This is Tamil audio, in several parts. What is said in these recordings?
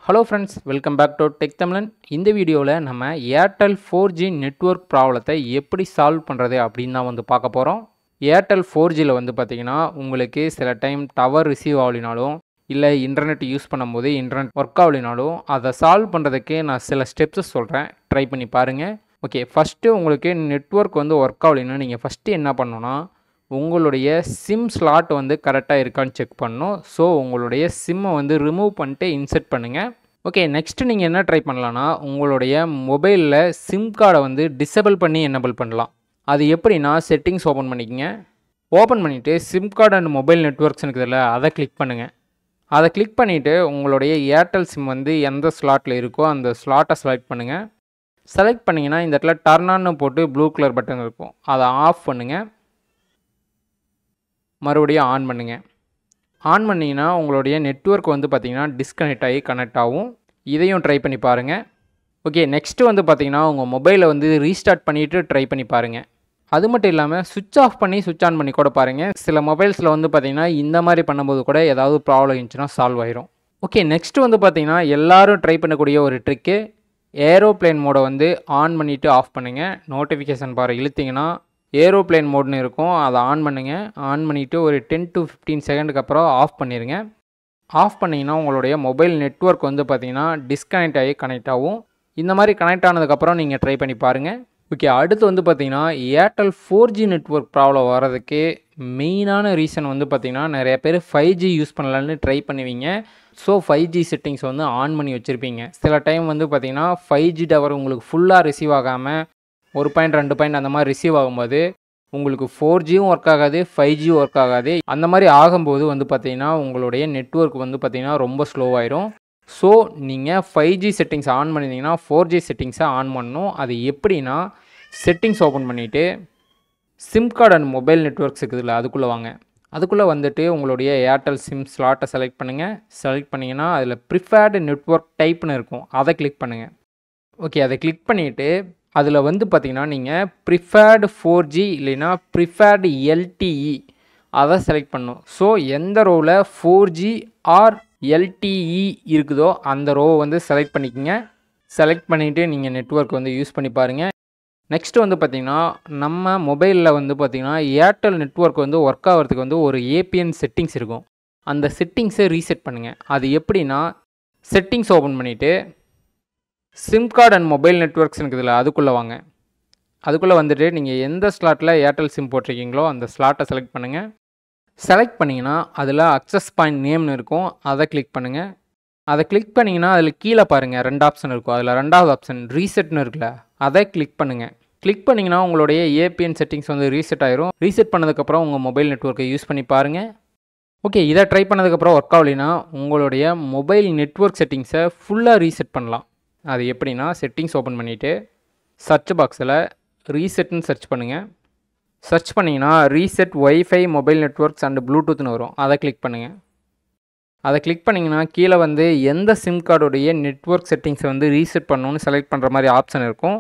Hello friends, welcome back to tech Thamizhan. இந்த வீடியோவில் நம்ம ஏர்டெல் 4G நெட்வொர்க் ப்ராப்ளத்தை எப்படி சால்வ் பண்ணுறது அப்படின்னு தான் பார்க்க போகிறோம். ஏர்டெல் 4Gயில் பார்த்தீங்கன்னா உங்களுக்கு சில டைம் டவர் ரிசீவ் ஆகலினாலும் இல்லை இன்டர்நெட் யூஸ் பண்ணும்போது இன்டர்நெட் ஒர்க் ஆகலினாலும் அதை சால்வ் பண்ணுறதுக்கு நான் சில ஸ்டெப்ஸ் சொல்கிறேன், ட்ரை பண்ணி பாருங்கள். ஓகே, ஃபஸ்ட்டு உங்களுக்கு நெட்வொர்க் ஒர்க் ஆகலைன்னா நீங்கள் ஃபஸ்ட்டு என்ன பண்ணணும்னா உங்களுடைய சிம் ஸ்லாட் கரெக்டாக இருக்கான்னு செக் பண்ணணும். ஸோ உங்களுடைய சிம்மை ரிமூவ் பண்ணிட்டு இன்செர்ட் பண்ணுங்கள். ஓகே, நெக்ஸ்ட்டு நீங்கள் என்ன ட்ரை பண்ணலான்னா உங்களுடைய மொபைலில் சிம் கார்டை டிசேபிள் பண்ணி எனேபிள் பண்ணலாம். அது எப்படின்னா செட்டிங்ஸ் ஓப்பன் பண்ணிக்கங்க. ஓப்பன் பண்ணிவிட்டு sim card and mobile networks இருக்குதுல்ல, அதை கிளிக் பண்ணுங்கள். அதை கிளிக் பண்ணிவிட்டு உங்களுடைய ஏர்டெல் சிம் எந்த ஸ்லாட்டில் இருக்கோ அந்த ஸ்லாட்டை செலக்ட் பண்ணுங்கள். செலக்ட் பண்ணிங்கன்னா இந்த இடத்துல டர்ன் ஆன்னு போட்டு ப்ளூ கலர் பட்டன் இருக்கும், அதை ஆஃப் பண்ணுங்கள். மறுபடியும் ஆன் பண்ணுங்கள். ஆன் பண்ணிங்கன்னா உங்களுடைய நெட்வொர்க் பார்த்திங்கன்னா டிஸ்கனெக்ட் ஆகி கனெக்ட் ஆகும். இதையும் ட்ரை பண்ணி பாருங்கள். ஓகே, நெக்ஸ்ட்டு பார்த்திங்கன்னா உங்கள் மொபைலை ரீஸ்டார்ட் பண்ணிவிட்டு ட்ரை பண்ணி பாருங்கள். அது மட்டும் இல்லாமல் சுவிட்ச் ஆஃப் பண்ணி சுவிட்ச் ஆன் பண்ணி கூட பாருங்கள். சில மொபைல்ஸில் பார்த்திங்கன்னா இந்த மாதிரி பண்ணும்போது கூட ஏதாவது ப்ராப்ளம் இருந்துச்சுன்னா சால்வ் ஆயிரும். ஓகே, நெக்ஸ்ட்டு பார்த்திங்கன்னா எல்லோரும் ட்ரை பண்ணக்கூடிய ஒரு ட்ரிக்கு, ஏரோப்ளேன் மோடை ஆன் பண்ணிவிட்டு ஆஃப் பண்ணுங்கள். நோட்டிஃபிகேஷன் பார் இழுத்திங்கன்னா ஏரோப்ளேன் மோட்னு இருக்கும், அதை ஆன் பண்ணுங்கள். ஆன் பண்ணிவிட்டு ஒரு 10 to 15 செகண்டுக்கு அப்புறம் ஆஃப் பண்ணிடுங்க. ஆஃப் பண்ணிங்கன்னா உங்களுடைய மொபைல் நெட்வொர்க் பார்த்திங்கன்னா டிஸ்கனெக்ட் ஆகி கனெக்ட் ஆகும். இந்த மாதிரி கனெக்ட் ஆனதுக்கப்புறம் நீங்கள் ட்ரை பண்ணி பாருங்கள். ஓகே, அடுத்து பார்த்திங்கன்னா ஏர்டெல் 4G நெட்வொர்க் ப்ராப்ளம் வர்றதுக்கு மெயினான ரீசன் பார்த்திங்கன்னா நிறைய பேர் 5G யூஸ் பண்ணலான்னு ட்ரை பண்ணுவீங்க. ஸோ 5G செட்டிங்ஸ் ஆன் பண்ணி வச்சுருப்பீங்க. சில டைம் பார்த்திங்கன்னா 5G டவர் உங்களுக்கு ஃபுல்லாக ரிசீவ் ஆகாமல் 1 பாயிண்ட் 2 பாயிண்ட் அந்த மாதிரி ரிசீவ் ஆகும்போது உங்களுக்கு 4Gயும் ஒர்க் ஆகாது, 5Gயும் ஒர்க் ஆகாது. அந்த மாதிரி ஆகும்போது பார்த்திங்கன்னா உங்களுடைய நெட்வொர்க் பார்த்திங்கன்னா ரொம்ப ஸ்லோவாயிரும். ஸோ நீங்கள் 5G செட்டிங்ஸ் ஆன் பண்ணிங்கன்னா 4G செட்டிங்ஸை ஆன் பண்ணணும். அது எப்படின்னா செட்டிங்ஸ் ஓப்பன் பண்ணிவிட்டு sim card and mobile networks இருக்குதுல்ல, அதுக்குள்ளே வாங்க. அதுக்குள்ளே உங்களுடைய ஏர்டெல் சிம் ஸ்லாட்டை செலக்ட் பண்ணுங்கள். செலக்ட் பண்ணிங்கன்னா அதில் ப்ரிஃபர்டு நெட்வொர்க் டைப்னு இருக்கும், அதை கிளிக் பண்ணுங்கள். ஓகே, அதை கிளிக் பண்ணிவிட்டு அதில் பார்த்திங்கன்னா நீங்கள் ப்ரிஃபர்டு 4G இல்லைன்னா ப்ரிஃபர்டு LTE அதை செலக்ட் பண்ணணும். ஸோ எந்த ரோவில் 4G ஆர் LTE இருக்குதோ அந்த ரோவை செலக்ட் பண்ணிக்கோங்க. செலக்ட் பண்ணிவிட்டு நீங்கள் நெட்வொர்க் யூஸ் பண்ணி பாருங்கள். நெக்ஸ்ட்டு பார்த்திங்கன்னா நம்ம மொபைலில் பார்த்திங்கன்னா ஏர்டெல் நெட்வொர்க் ஒர்க் ஆகிறதுக்கு ஒரு APN செட்டிங்ஸ் இருக்கும். அந்த செட்டிங்ஸை ரீசெட் பண்ணுங்கள். அது எப்படின்னா செட்டிங்ஸ் ஓப்பன் பண்ணிவிட்டு sim card and mobile networks இருக்குதுல்ல, அதுக்குள்ளே வாங்க. அதுக்குள்ளே நீங்கள் எந்த ஸ்லாட்டில் ஏர்டெல் சிம் போட்டிருக்கீங்களோ அந்த ஸ்லாட்டை செலக்ட் பண்ணுங்கள். செலக்ட் பண்ணிங்கன்னா அதில் அக்சஸ் பாயிண்ட் நேம்னு இருக்கும், அதை கிளிக் பண்ணுங்கள். அதை கிளிக் பண்ணிங்கன்னா அதில் கீழே பாருங்கள் 2 ஆப்ஷன் இருக்கும். அதில் 2வது ஆப்ஷன் ரீசெட்னு இருக்குல்ல, அதை கிளிக் பண்ணுங்கள். கிளிக் பண்ணிங்கன்னா உங்களுடைய APN செட்டிங்ஸ் ரீசெட் ஆயிரும். ரீசெட் பண்ணதுக்கப்புறம் உங்கள் மொபைல் நெட்வொர்க்கை யூஸ் பண்ணி பாருங்கள். ஓகே, இதை ட்ரை பண்ணதுக்கப்புறம் ஒர்க் ஆகலைன்னா உங்களுடைய மொபைல் நெட்வொர்க் செட்டிங்ஸை ஃபுல்லாக ரீசெட் பண்ணலாம். அது எப்படின்னா செட்டிங்ஸ் ஓப்பன் பண்ணிவிட்டு சர்ச் பாக்ஸில் ரீசெட்னு சர்ச் பண்ணுங்கள். சர்ச் பண்ணிங்கன்னா reset wifi mobile networks and ப்ளூடூத்னு வரும், அதை கிளிக் பண்ணுங்கள். அதை கிளிக் பண்ணிங்கன்னா கீழே எந்த சிம் கார்டுடைய நெட்வொர்க் செட்டிங்ஸை ரீசெட் பண்ணணுன்னு செலக்ட் பண்ணுற மாதிரி ஆப்ஷன் இருக்கும்.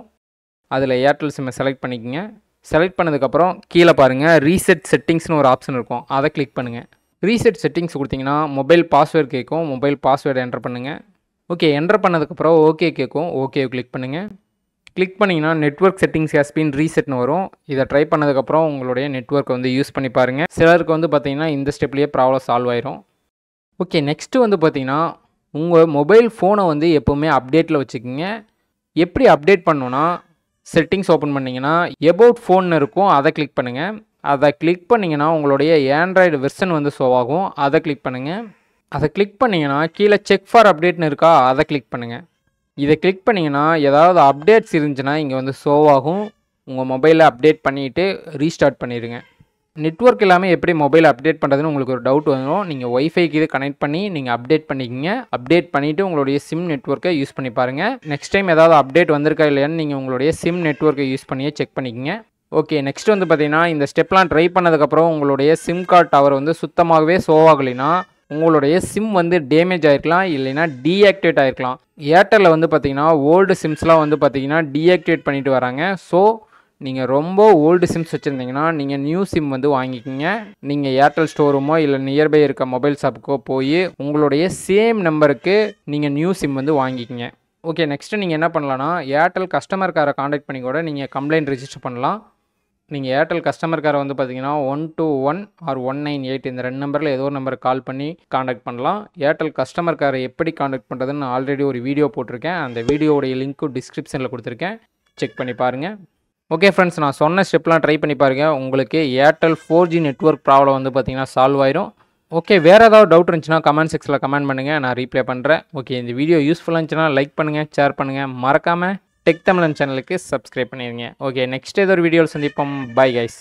அதில் ஏர்டெல் சிம்மை செலக்ட் பண்ணிக்கோங்க. செலக்ட் பண்ணதுக்கப்புறம் கீழே பாருங்கள் ரீசெட் செட்டிங்ஸ்னு ஒரு ஆப்ஷன் இருக்கும், அதை கிளிக் பண்ணுங்கள். ரீசெட் செட்டிங்ஸ் கொடுத்தீங்கன்னா மொபைல் பாஸ்வேர்டு கேட்கும், மொபைல் பாஸ்வேர்டு என்டர் பண்ணுங்கள். ஓகே, என்டர் பண்ணதுக்கப்புறம் ஓகே கேட்கும், ஓகே கிளிக் பண்ணுங்கள். கிளிக் பண்ணிங்கன்னா நெட்வொர்க் செட்டிங்ஸ் ஹேஸ் பீன் ரீசெட்னு வரும். இதை ட்ரை பண்ணதுக்கப்புறம் உங்களுடைய நெட்வொர்க்கை யூஸ் பண்ணி பாருங்கள். சிலருக்கு பார்த்திங்கன்னா இந்த ஸ்டெப்லேயே ப்ராப்ளம் சால்வ் ஆயிரும். ஓகே, நெக்ஸ்ட்டு பார்த்திங்கன்னா உங்கள் மொபைல் ஃபோனை எப்போவுமே அப்டேட்டில் வச்சுக்கோங்க. எப்படி அப்டேட் பண்ணணுன்னா செட்டிங்ஸ் ஓப்பன் பண்ணிங்கன்னா எபவுட் ஃபோன்னு இருக்கும், அதை கிளிக் பண்ணுங்கள். அதை கிளிக் பண்ணிங்கன்னா உங்களுடைய ஆண்ட்ராய்டு வெர்ஷன் ஷோ ஆகும், அதை கிளிக் பண்ணுங்கள். அதை கிளிக் பண்ணிங்கன்னா கீழே செக் ஃபார் அப்டேட்னு இருக்கா, அதை கிளிக் பண்ணுங்கள். இதை கிளிக் பண்ணிங்கன்னா ஏதாவது அப்டேட்ஸ் இருந்துச்சுன்னா இங்கே ஷோ ஆகும். உங்கள் மொபைலை அப்டேட் பண்ணிவிட்டு ரீஸ்டார்ட் பண்ணிடுங்க. நெட்வொர்க் இல்லாமல் எப்படி மொபைல் அப்டேட் பண்ணுறதுன்னு உங்களுக்கு ஒரு டவுட் வரும். நீங்கள் ஒய்ஃபைக்கு இது கனெக்ட் பண்ணி நீங்கள் அப்டேட் பண்ணிக்கிங்க. அப்டேட் பண்ணிவிட்டு உங்களுடைய சிம் நெட்வொர்க்கை யூஸ் பண்ணி பாருங்கள். நெக்ஸ்ட் டைம் ஏதாவது அப்டேட் வந்திருக்கா இல்லையான்னு நீங்கள் உங்களுடைய சிம் நெட்வொர்க்கை யூஸ் பண்ணியே செக் பண்ணிக்கிங்க. ஓகே, நெக்ஸ்ட் பார்த்திங்கன்னா இந்த ஸ்டெப்லாம் ட்ரை பண்ணதுக்கப்புறம் உங்களுடைய சிம் கார்டு டவர் சுத்தமாகவே ஷோ ஆகலைன்னா உங்களுடைய சிம் டேமேஜ் ஆகிருக்கலாம், இல்லைன்னா டீஆக்டிவேட் ஆகிருக்கலாம். ஏர்டெல்லில் பார்த்திங்கன்னா ஓல்டு சிம்ஸ்லாம் பார்த்திங்கன்னா டீஆக்டிவேட் பண்ணிட்டு வராங்க. ஸோ நீங்கள் ரொம்ப ஓல்டு சிம்ஸ் வச்சுருந்தீங்கன்னா நீங்கள் நியூ சிம் வந்து வாங்கிக்கிங்க. நீங்கள் ஏர்டெல் ஸ்டோர் ரூமோ இல்லை நியர்பை இருக்க மொபைல் ஷாப்புக்கோ போய் உங்களுடைய சேம் நம்பருக்கு நீங்கள் நியூ சிம் வந்து வாங்கிக்கிங்க. ஓகே, நெக்ஸ்ட்டு நீங்கள் என்ன பண்ணலான்னா ஏர்டெல் கஸ்டமர் கேரை காண்டாக்ட் பண்ணி கூட நீங்கள் கம்ப்ளைண்ட் ரிஜிஸ்டர் பண்ணலாம். நீங்கள் ஏர்டெல் கஸ்டமர் கேரை வந்து பார்த்தீங்கன்னா 121 ஆர் 198 இந்த 2 நம்பரில் ஏதோ ஒரு நம்பருக்கு கால் பண்ணி காண்டாக்ட் பண்ணலாம். ஏர்டெல் கஸ்டமர் கேரை எப்படி காண்டாக்ட் பண்ணுறதுன்னு நான் ஆல்ரெடி ஒரு வீடியோ போட்டிருக்கேன். அந்த வீடியோவுடைய லிங்க்கும் டிஸ்கிரிப்ஷனில் கொடுத்துருக்கேன், செக் பண்ணி பாருங்கள். ஓகே ஃப்ரெண்ட்ஸ், நான் சொன்ன ஸ்டெப்லாம் ட்ரை பண்ணி பாருங்கள். உங்களுக்கு ஏர்டெல் 4G நெட்வொர்க் ப்ராப்ளம் வந்து பார்த்தீங்கன்னா சால்வ் ஆயிரும். ஓகே, வேறு ஏதாவது டவுட் இருந்துச்சுன்னா கமெண்ட் செக்ஷனில் கமெண்ட் பண்ணுங்கள், நான் ரீப்ளை பண்ணுறேன். ஓகே, இந்த வீடியோ யூஸ்ஃபுல்லாக இருந்துச்சுன்னா லைக் பண்ணுங்கள், ஷேர் பண்ணுங்கள், மறக்காமல் டெக் தமிழன் சேனலுக்கு சப்ஸ்கிரைப் பண்ணிடுங்க. ஓகே, நெக்ஸ்ட் ஏதோ ஒரு வீடியோவில் சந்திப்போம். Bye guys.